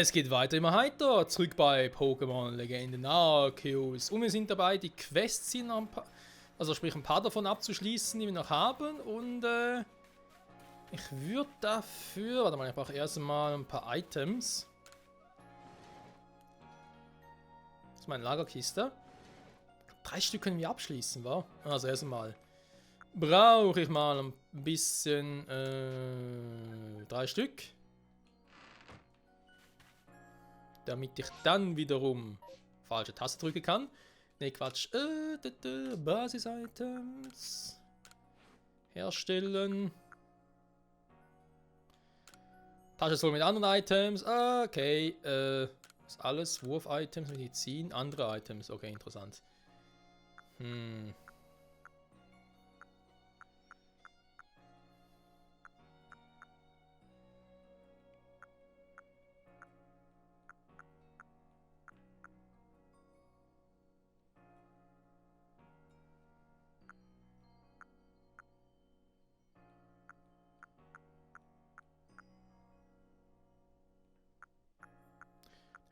Es geht weiter immer heiter, zurück bei Pokémon Legenden Arceus. Und wir sind dabei, die Quests hier noch also sprich ein paar davon abzuschließen, die wir noch haben. Und ich würde dafür, warte mal, ich brauche erst mal ein paar Items. Das ist meine Lagerkiste. 3 Stück können wir abschließen, wa? Also erst mal brauche ich mal ein bisschen 3 Stück. Damit ich dann wiederum falsche Taste drücken kann. Ne, Quatsch. Basis-Items. Herstellen. Tasche soll mit anderen Items. Okay. Ist alles Wurf-Items, Medizin, andere Items. Okay, interessant.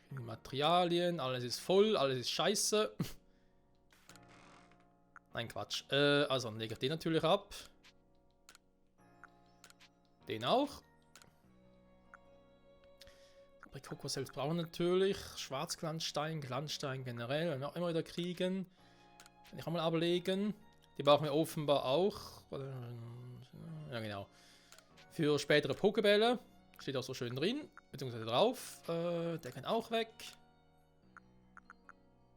Materialien, alles ist voll, alles ist scheiße. Nein, Quatsch. Also, dann lege ich den natürlich ab. Den auch. Aprikoko selbst brauchen natürlich. Schwarzglanzstein, Glanzstein generell, werden wir auch immer wieder kriegen. Kann ich auch mal ablegen. Die brauchen wir offenbar auch. Ja, genau. Für spätere Pokebälle. Steht auch so schön drin, beziehungsweise drauf. Der kann auch weg.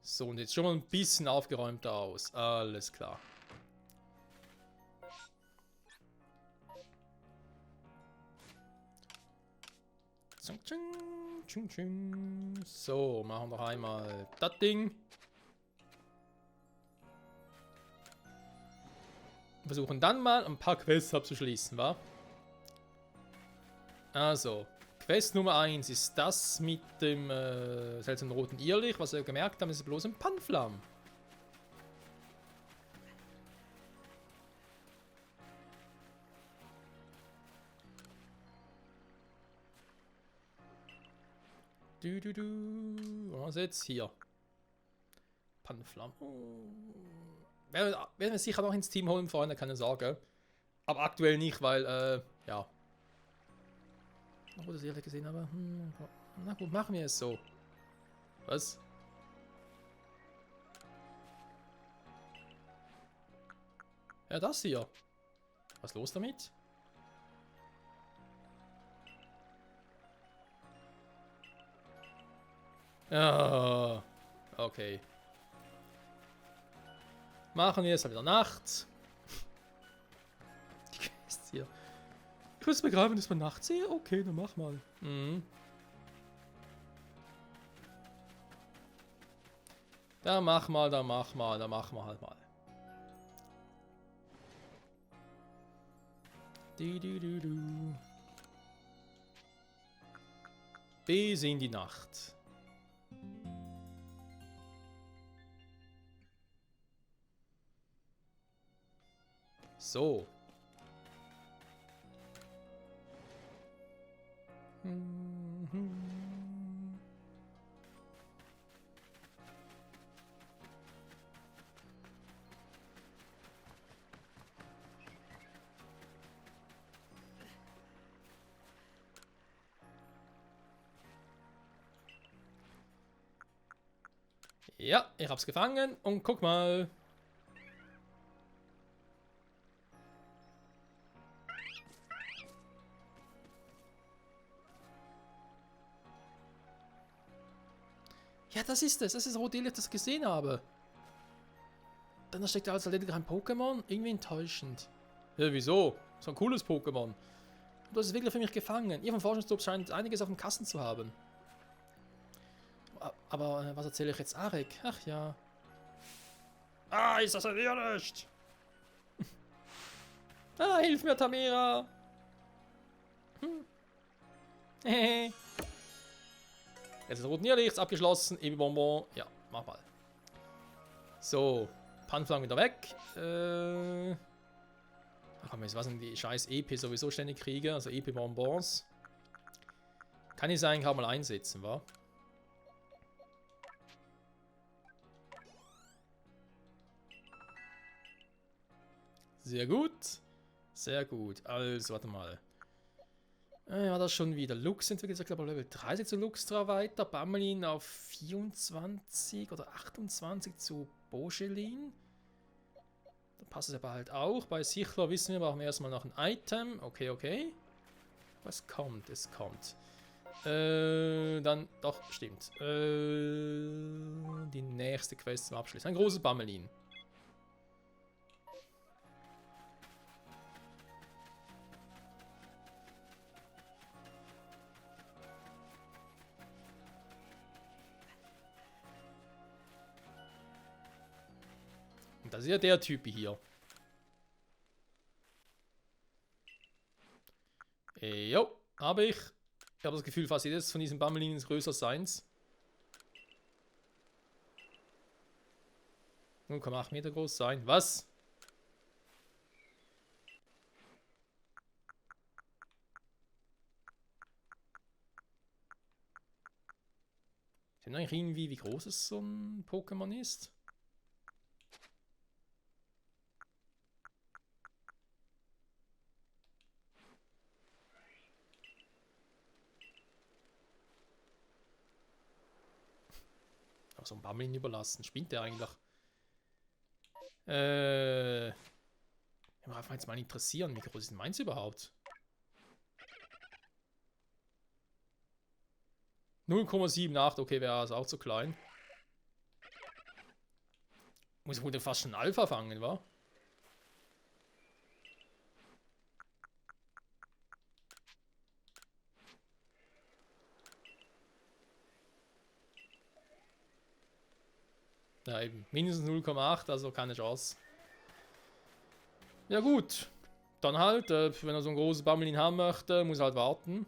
So, und jetzt schon mal ein bisschen aufgeräumter aus. Alles klar. So, machen wir noch einmal das Ding. Versuchen dann mal ein paar Quests abzuschließen, wa? Also, Quest Nummer 1 ist das mit dem seltsamen roten Irrlicht. Was wir gemerkt haben, ist bloß ein Panflam. Was jetzt hier? Panflam. Werden wir sicher noch ins Team holen, Freunde, keine Sorge. Aber aktuell nicht, weil, ja. Wo das ehrlich gesehen, aber na gut, machen wir es so. Was? Ja, das hier. Was ist los damit? Ja, okay. Machen wir es halt wieder nachts. Die Quest hier. Ich will es begraben, dass man nachts sehe? Okay, dann mach mal. Da mach mal, da machen wir halt mal. Bis in die Nacht. So. Ja, ich hab's gefangen und guck mal. Ja, das ist es. Das ist Rodele, das ich gesehen habe. Dann steckt da als lediglich ein Pokémon. Irgendwie enttäuschend. Ja, wieso? So ein cooles Pokémon. Du hast es wirklich für mich gefangen. Ihr vom Forschungstop scheint einiges auf dem Kasten zu haben. Aber was erzähle ich jetzt Arek? Ach ja. Ah, ist das ein Irrlicht? Hilf mir, Tamera. Jetzt ist roten Irrlichts abgeschlossen. Ebi-Bonbon. Ja, mach mal. So. Panflang wieder weg. Ach, was denn die scheiß EP sowieso ständig kriege. Also EP-Bonbons. Kann ich es eigentlich auch mal einsetzen, wa? Sehr gut. Sehr gut. Also, warte mal. War das schon wieder? Lux entwickelt sich, glaube ich, Level 30 zu Luxtra weiter. Bammelin auf 24 oder 28 zu Bogelin. Da passt es aber halt auch. Bei Sichler wissen wir, brauchen wir erstmal noch ein Item. Okay, okay. Was kommt? Es kommt. Dann, doch, stimmt. Die nächste Quest zum Abschluss. Ein großes Bammelin. Und das ist ja der Typ hier. Jo, habe ich. Ich habe das Gefühl, fast jedes von diesen Bammelinen ist größer als seins. 0,8 Meter groß sein. Was? Sehen eigentlich irgendwie, wie groß es so ein Pokémon ist? Aber so ein Bammelin überlassen. Spinnt der eigentlich? Ja, darf mich jetzt mal interessieren, wie groß ist denn meins überhaupt? 0,78, okay, wäre also auch zu klein. Muss wohl fast schon Alpha fangen, wa? Ja, eben. Mindestens 0,8, also keine Chance. Ja gut. Dann halt, wenn er so ein großes Bammelin haben möchte, muss er halt warten.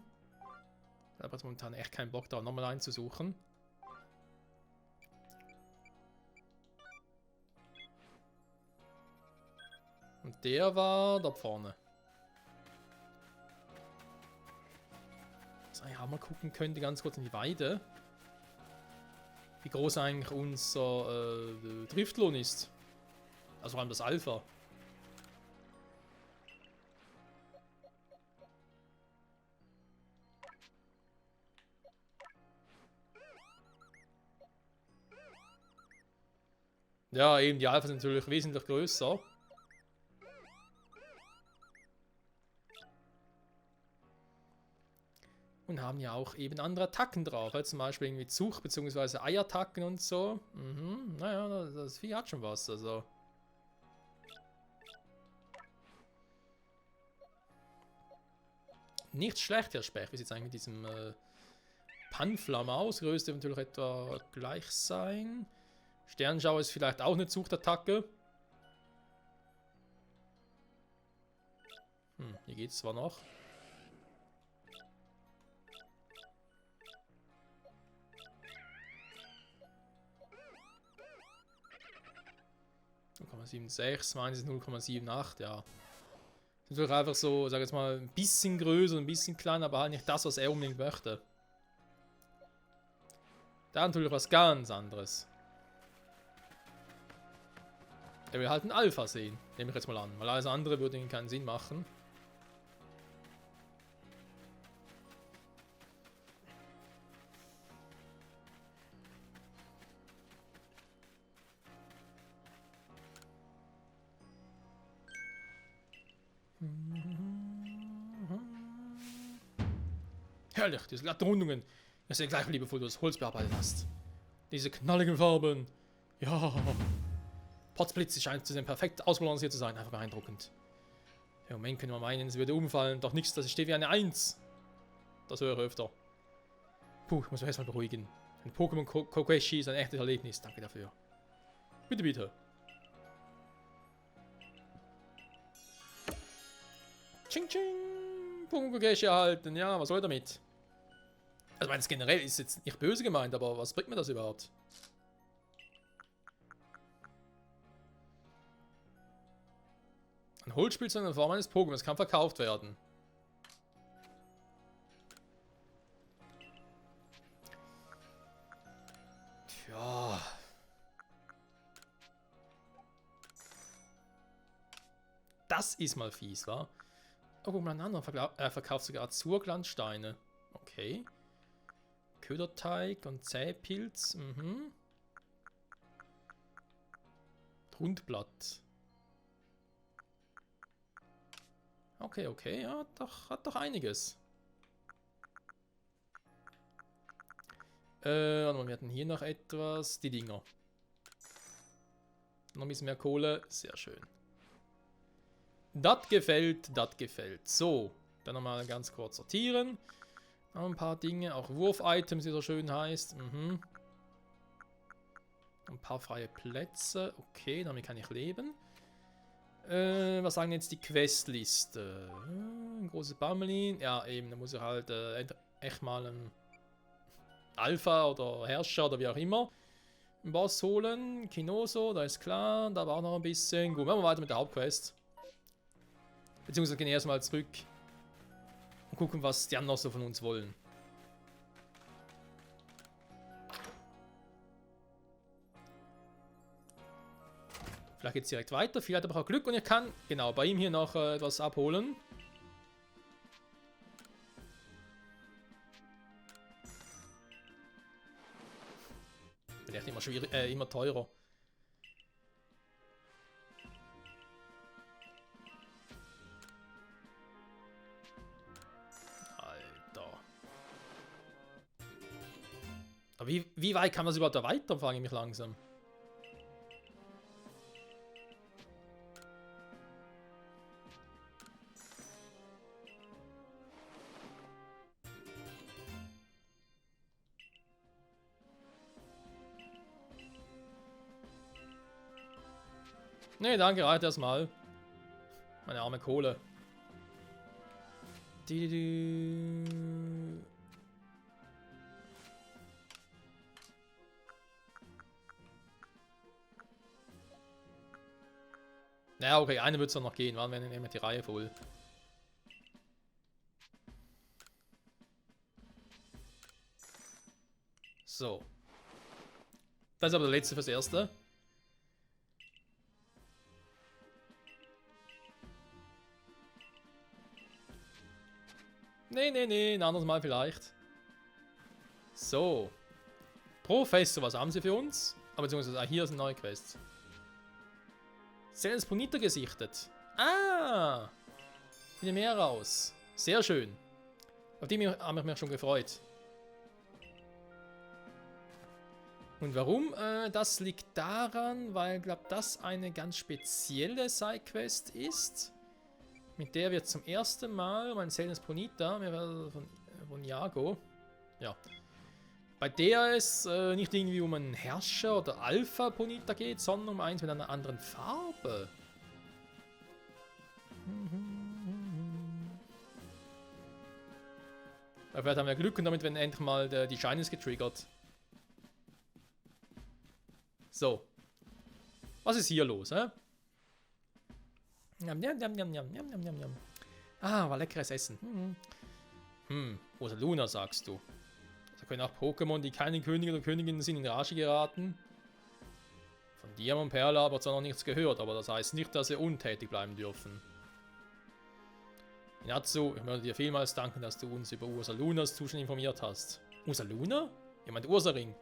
Ich habe jetzt momentan echt keinen Bock da nochmal einzusuchen. Und der war da vorne. Was ich auch mal gucken könnte, ganz kurz in die Weide. Wie groß eigentlich unser Driftlon ist. Also vor allem das Alpha. Ja, eben, die Alpha sind natürlich wesentlich größer. Und haben ja auch eben andere Attacken drauf. Zum Beispiel irgendwie Zug- bzw. Eiattacken und so. Mhm, naja, das Vieh hat schon was. Also. Nicht schlecht, Herr Specht. Wie sieht es eigentlich mit diesem Panflamme aus? Größte natürlich etwa gleich sein. Sternschauer ist vielleicht auch eine Zuchtattacke. Hier geht es zwar noch. Meins ist 0,78, ja. Ist natürlich einfach so, sag jetzt mal, ein bisschen größer, ein bisschen kleiner, aber halt nicht das, was er unbedingt möchte. Da natürlich was ganz anderes. Er will halt ein Alpha sehen, nehme ich jetzt mal an, weil alles andere würde ihm keinen Sinn machen. Herrlich, diese glatten Rundungen. Ich sehe gleich, wie liebevoll du das Holz bearbeitet hast. Diese knalligen Farben. Ja. Potzblitz scheint zu sein, perfekt ausbalanciert zu sein. Einfach beeindruckend. Im Moment könnte man meinen, es würde umfallen. Doch nichts, das steht wie eine 1. Das höre ich öfter. Puh, ich muss mich erstmal beruhigen. Ein Pokémon Kokeshi ist ein echtes Erlebnis. Danke dafür. Bitte, bitte. Ching, ching. Pokémon Kokeshi erhalten. Ja, was soll ich damit? Also, ich meine, generell ist jetzt nicht böse gemeint, aber was bringt mir das überhaupt? Ein Holzspielzeug in der Form eines Pokémons kann verkauft werden. Ja. Das ist mal fies, wa? Oh, guck mal, ein anderer verkauft sogar Azurglanzsteine. Okay. Köderteig und Zähpilz. Mhm. Rundblatt. Okay, okay, ja, hat doch einiges. Wir hatten hier noch etwas. Die Dinger. Noch ein bisschen mehr Kohle. Sehr schön. Das gefällt, das gefällt. So, dann nochmal ganz kurz sortieren. Noch ein paar Dinge, auch Wurf-Items, wie so schön heißt. Mhm. Ein paar freie Plätze. Okay, damit kann ich leben. Was sagen jetzt die Questliste? Ein großes Bammelin. Ja, eben, da muss ich halt echt mal einen Alpha oder Herrscher oder wie auch immer einen Boss holen. Kinoso, da ist klar. Da war auch noch ein bisschen. Gut, machen wir weiter mit der Hauptquest. Beziehungsweise gehen wir erstmal zurück und gucken, was die anderen noch so von uns wollen. Vielleicht geht es direkt weiter. Vielleicht aber auch Glück und ich kann, genau, bei ihm hier noch etwas abholen. Wird echt immer schwierig, immer teurer. Alter. Aber wie weit kann man es überhaupt erweitern, frage ich mich langsam. Nee, danke, reicht erstmal. Meine arme Kohle. Ja, okay, eine wird es noch gehen. Wann werden wir nehmen die Reihe voll? So. Das ist aber der letzte fürs Erste. Nee, ein anderes Mal vielleicht. So. Professor, was haben sie für uns? Aber beziehungsweise hier sind neue Quests. Selens Bonita gesichtet. Ah! Wieder mehr raus. Sehr schön. Auf die habe ich mich schon gefreut. Und warum? Das liegt daran, weil, glaube das eine ganz spezielle Sidequest ist. Mit der wir zum ersten Mal, mein Selens Bonita, von Iago, ja, bei der es nicht irgendwie um einen Herrscher oder Alpha Bonita geht, sondern um eins mit einer anderen Farbe. Vielleicht haben wir Glück und damit werden endlich mal die Shinies getriggert. So. Was ist hier los, hä? Ah, war leckeres Essen. Rosaluna, sagst du. Da können auch Pokémon, die keine Könige oder Königinnen sind, in Rage geraten. Von Diamant Perla aber zwar noch nichts gehört, aber das heißt nicht, dass sie untätig bleiben dürfen. Inatsu, ich möchte dir vielmals danken, dass du uns über Ursalunas Zustand informiert hast. Ursaluna? Jemand Ursaring.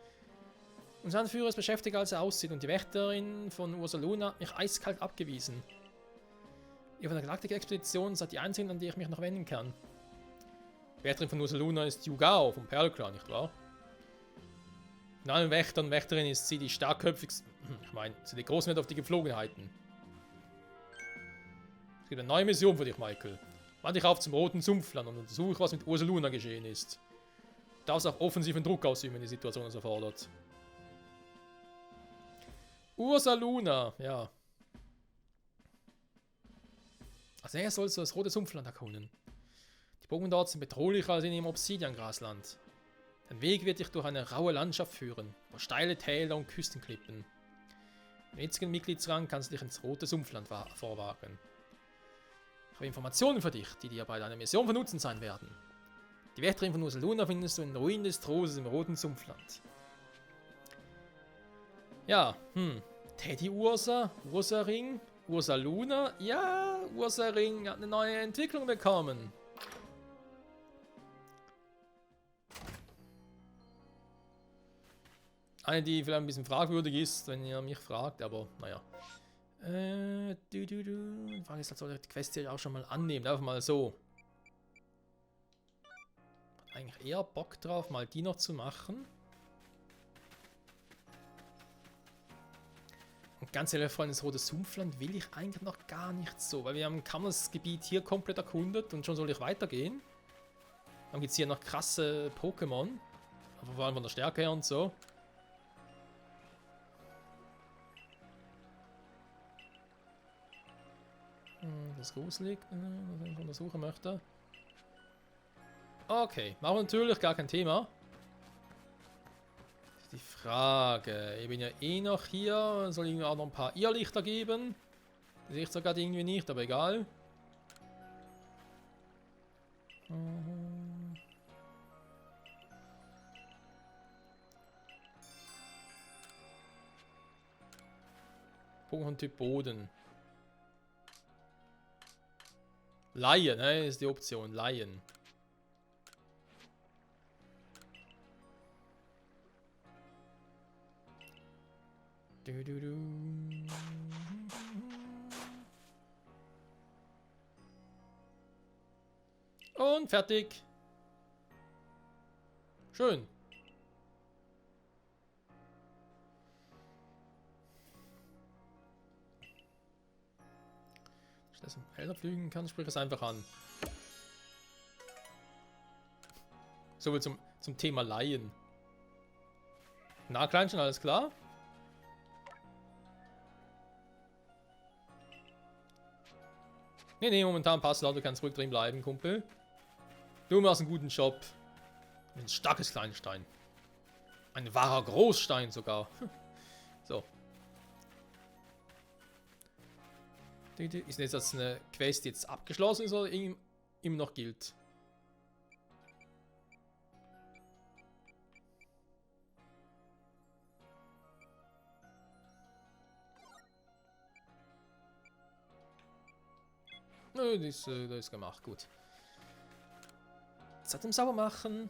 Unser Anführer ist beschäftiger, als er aussieht, und die Wächterin von Ursaluna hat mich eiskalt abgewiesen. Ihr von der Galaktik-Expedition seid die einzigen, an die ich mich noch wenden kann. Die Wächterin von Ursaluna ist Yugao vom Perlclan, nicht wahr? Von allen Wächtern und Wächterinnen ist sie die starkköpfigste. Ich meine, sie legt großen Wert auf die Gepflogenheiten. Es gibt eine neue Mission für dich, Michael. Wand dich auf zum Roten Sumpfland und untersuche, was mit Ursaluna geschehen ist. Du darfst auch offensiven Druck ausüben, wenn die Situation es erfordert. Ursaluna, ja. Als nächstes sollst du das Rote Sumpfland erkunden. Die Pokémon dort sind bedrohlicher als in dem Obsidian-Grasland. Dein Weg wird dich durch eine raue Landschaft führen, über steile Täler und Küstenklippen. Im jetzigen Mitgliedsrang kannst du dich ins Rote Sumpfland vorwagen. Ich habe Informationen für dich, die dir bei deiner Mission von Nutzen sein werden. Die Wächterin von Ursaluna findest du in den Ruinen des Trostes im Roten Sumpfland. Ja, Teddy Ursa, Ursa Ring, Ursa Luna. Ja, Ursa Ring hat eine neue Entwicklung bekommen. Eine, die vielleicht ein bisschen fragwürdig ist, wenn ihr mich fragt, aber naja. Die Frage ist, soll ich die Quest hier auch schon mal annehmen? Einfach mal so. Eigentlich eher Bock drauf, mal die noch zu machen. Und ganz ehrlich, Freunde, das Rote Sumpfland will ich eigentlich noch gar nicht so, weil wir haben das Gebiet hier komplett erkundet und schon soll ich weitergehen. Dann gibt es hier noch krasse Pokémon, vor allem von der Stärke her und so. Das ist gruselig, was ich untersuchen möchte. Okay, machen wir natürlich, gar kein Thema. Die Frage, ich bin ja eh noch hier, soll ich auch noch ein paar Irrlichter geben? Das sehe ich zwar gerade irgendwie nicht, aber egal. Pokémon-Typ Boden. Laien, ne, ist die Option, Laien. Und fertig. Schön. Dass ein Helder fliegen kann, sprich es einfach an. So viel zum Thema Laien. Na, Kleinchen, alles klar? Nee, momentan passt es, du kannst ruhig drin bleiben, Kumpel. Du machst einen guten Job. Ein starkes Kleinstein. Ein wahrer Großstein sogar. So. Ist jetzt eine Quest jetzt abgeschlossen ist oder immer noch gilt? Nö, das ist gemacht, gut. Zeit zum Sauber machen.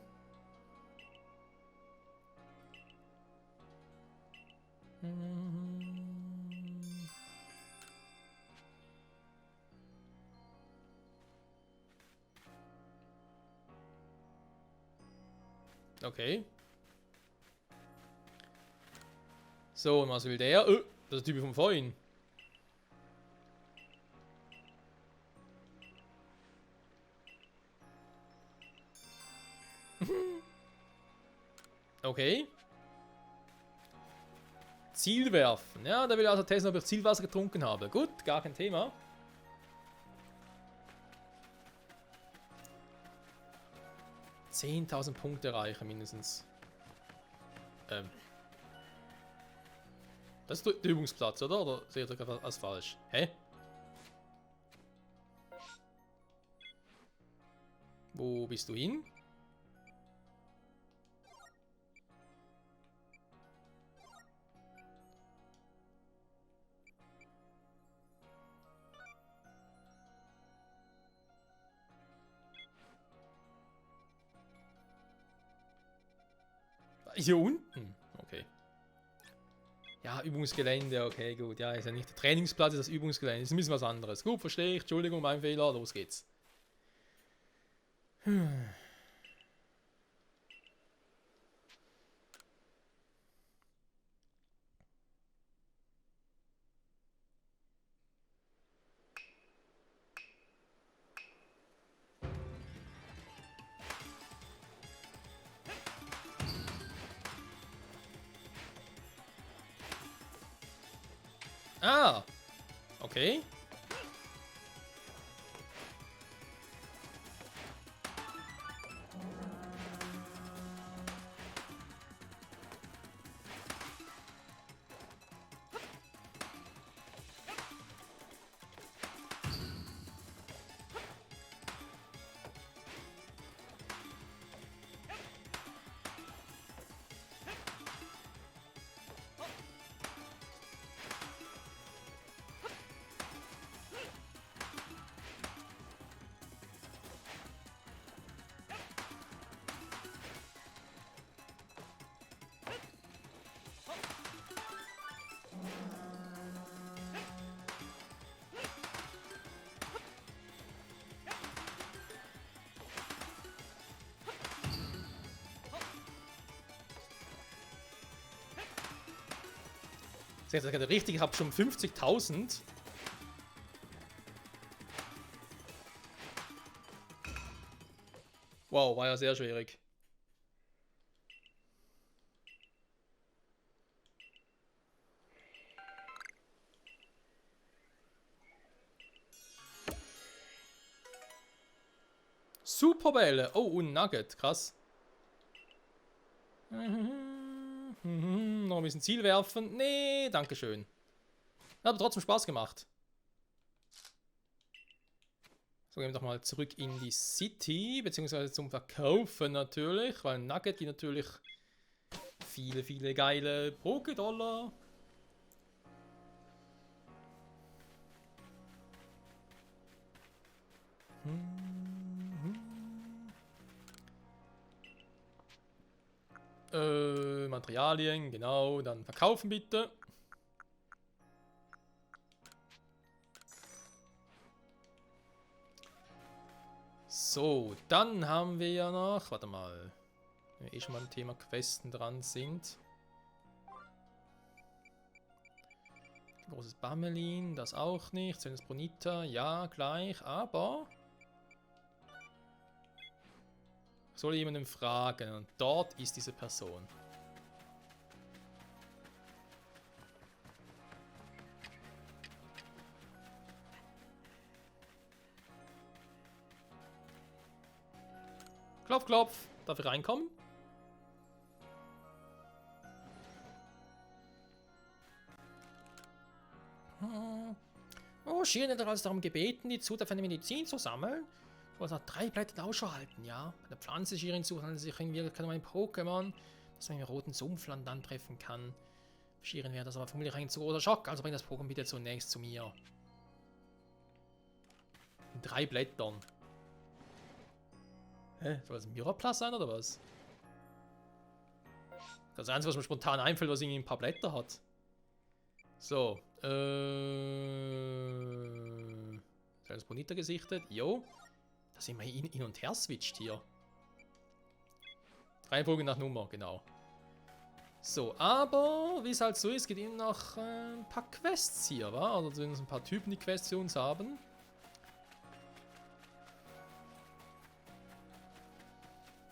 Okay. So, und was will der? Das ist der Typ von vorhin. Okay. Ziel werfen. Ja, da will er also testen, ob ich Zielwasser getrunken habe. Gut, gar kein Thema. $10.000 Punkte erreichen mindestens. Das ist der Übungsplatz, oder? Oder seht ihr gerade als falsch? Hä? Wo bist du hin? Hier unten? Okay. Ja, Übungsgelände, okay, gut. Ja, ist ja nicht der Trainingsplatz, ist das Übungsgelände. Ist ein bisschen was anderes. Gut, verstehe ich. Entschuldigung, mein Fehler. Los geht's. Ah, okay. Das ist gerade richtig, ich habe schon 50.000. Wow, war ja sehr schwierig. Superbälle. Oh, und Nugget. Krass. Noch ein bisschen Ziel werfen. Nee, dankeschön. Hat aber trotzdem Spaß gemacht. So, gehen wir doch mal zurück in die City, beziehungsweise zum Verkaufen natürlich, weil Nugget die natürlich viele, viele geile Pokédollar. Materialien, genau, dann verkaufen bitte. So, dann haben wir ja noch, warte mal, wenn wir eh schon mal im Thema Questen dran sind. Großes Bammelin, das auch nicht. Zönes Bonita, ja, gleich, aber ich soll jemanden fragen und dort ist diese Person. Klopf, klopf. Darf ich reinkommen? Oh, Schirn hat uns darum gebeten, die Zutat von der Medizin zu sammeln. Ich wollte nach 3 Blättern Ausschau halten, ja. Bei der Pflanze Schirn sucht handelt sich in Wirklichkeit um ein Pokémon, das man im roten Sumpfland antreffen kann. Schirn wäre das aber vermutlich ein zu großer Schock, also bring das Pokémon bitte zunächst zu mir. In 3 Blättern. Hä? Soll das ein Mirrorplus sein oder was? Das Einzige, was mir spontan einfällt, was irgendwie ein paar Blätter hat. So, Kleines Bonita gesichtet. Jo. Da sind wir hin und her switcht hier. Reihenfolge nach Nummer, genau. So, aber wie es halt so ist, geht eben noch ein paar Quests hier, wa? Also zumindest ein paar Typen, die Quests für uns haben.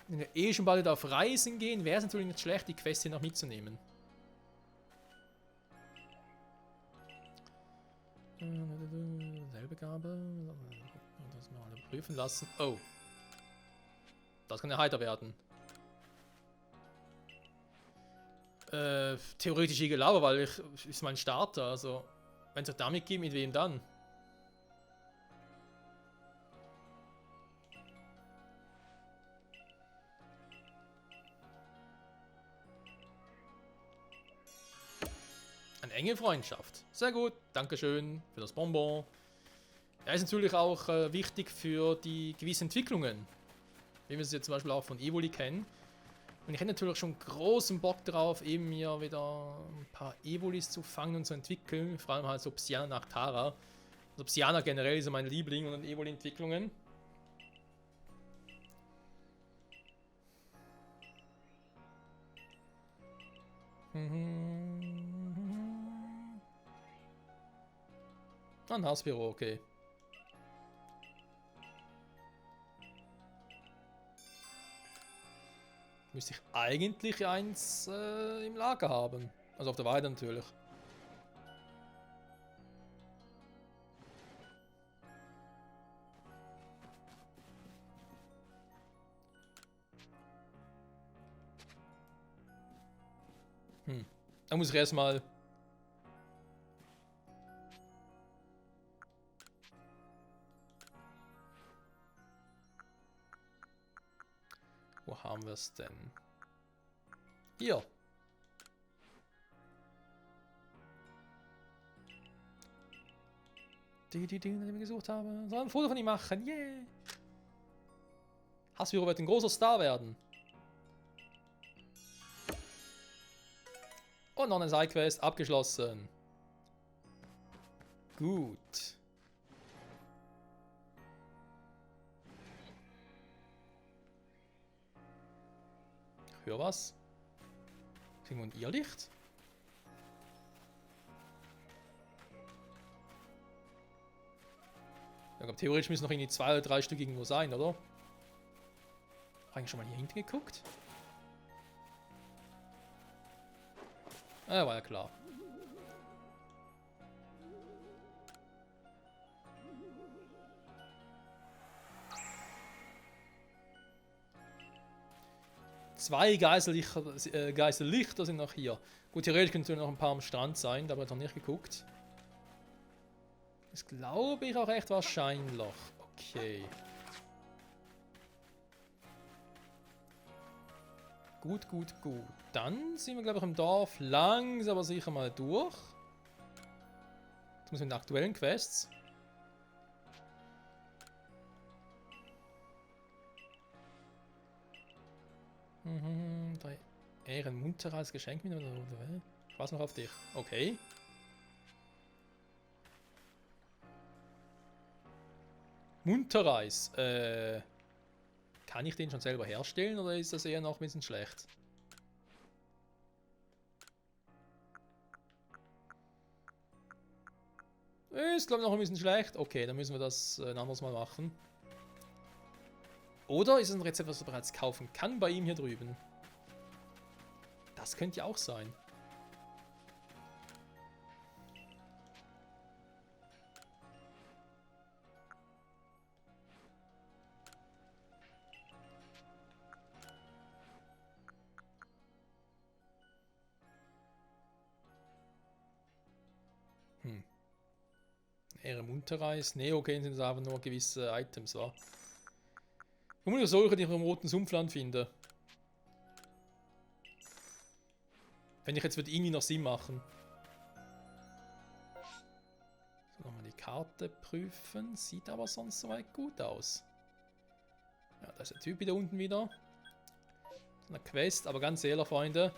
Wenn wir eh schon bald auf Reisen gehen, wäre es natürlich nicht schlecht, die Quests hier noch mitzunehmen. Selbe Gabe. Das mal alle prüfen lassen. Oh. Das kann ja heiter werden. Theoretisch Igelauer, weil ist mein Starter. Also, wenn es auch damit geht, mit wem dann? Eine enge Freundschaft. Sehr gut. Dankeschön für das Bonbon. Er ist natürlich auch wichtig für die gewissen Entwicklungen. Wie wir es jetzt zum Beispiel auch von Evoli kennen. Und ich hätte natürlich schon großen Bock drauf, eben mir wieder ein paar Evolis zu fangen und zu entwickeln. Vor allem halt so Psyana nach Tara. Also Psyana generell ist ja mein Liebling und Evoli-Entwicklungen. Ein Hausbüro, okay. Müsste ich eigentlich eins im Lager haben. Also auf der Weide natürlich. Da muss ich erstmal. Wo haben wir es denn? Hier. Die wir gesucht haben. Soll ein Foto von ihm machen. Yeah. Hasbiro wird ein großer Star werden. Und noch eine Sidequest abgeschlossen. Gut. Ich höre was. Ist irgendwo ein Irrlicht? Ich glaube, theoretisch müssen noch irgendwie 2 oder 3 Stück irgendwo sein, oder? Hab ich schon mal hier hinten geguckt? Ah, war ja klar. Zwei Geisellichter sind noch hier. Gut, theoretisch könnte noch ein paar am Strand sein, da habe ich noch nicht geguckt. Das glaube ich auch echt wahrscheinlich. Okay. Gut, gut, gut. Dann sind wir, glaube ich, im Dorf langsam aber sicher mal durch. Jetzt müssen wir in den aktuellen Quests. Drei Ehren munterer als Geschenk mit oder Spaß noch auf dich. Okay. Munterreis. Kann ich den schon selber herstellen oder ist das eher noch ein bisschen schlecht? Ist, glaube ich, noch ein bisschen schlecht. Okay, dann müssen wir das ein anderes Mal machen. Oder ist es ein Rezept, was man bereits kaufen kann bei ihm hier drüben? Das könnte ja auch sein. Ehre Munterreis. Neogen sind es aber nur gewisse Items, wa? Vermutlich solche, die ich im roten Sumpfland finde. Wenn ich jetzt würde irgendwie noch Sinn machen. So, nochmal die Karte prüfen. Sieht aber sonst soweit gut aus. Ja, da ist der Typ wieder unten wieder. So eine Quest, aber ganz ehrlich, Freunde.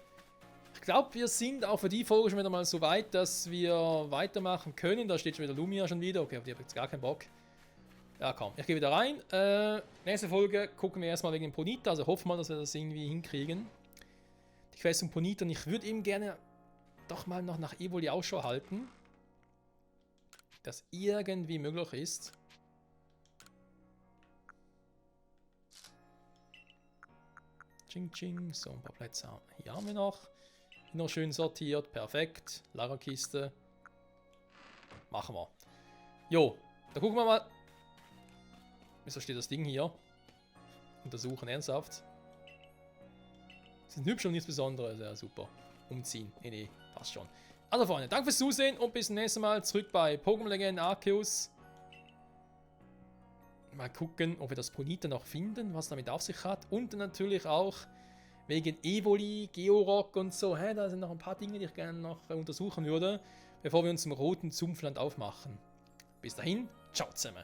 Ich glaube, wir sind auch für die Folge schon wieder mal so weit, dass wir weitermachen können. Da steht schon wieder Lumia schon wieder. Okay, auf die habe ich jetzt gar keinen Bock. Ja, komm, ich gehe wieder rein. Nächste Folge gucken wir erstmal wegen dem Ponita. Also hoffen wir, dass wir das irgendwie hinkriegen. Die Quest um Ponita. Und ich würde eben gerne doch mal noch nach Evoli Ausschau halten. Das irgendwie möglich ist. Ching, ching. So, ein paar Plätze haben. Hier haben wir noch. Noch schön sortiert. Perfekt. Lagerkiste. Machen wir. Jo, da gucken wir mal. Wieso steht das Ding hier? Untersuchen ernsthaft. Sind hübsch und nichts Besonderes. Ja, super. Umziehen. Nee, passt schon. Also Freunde, danke fürs Zusehen und bis zum nächsten Mal zurück bei Pokémon Legenden Arceus. Mal gucken, ob wir das Ponita noch finden, was damit auf sich hat. Und natürlich auch wegen Evoli, Georock und so. Da sind noch ein paar Dinge, die ich gerne noch untersuchen würde, bevor wir uns zum roten Sumpfland aufmachen. Bis dahin, ciao zusammen.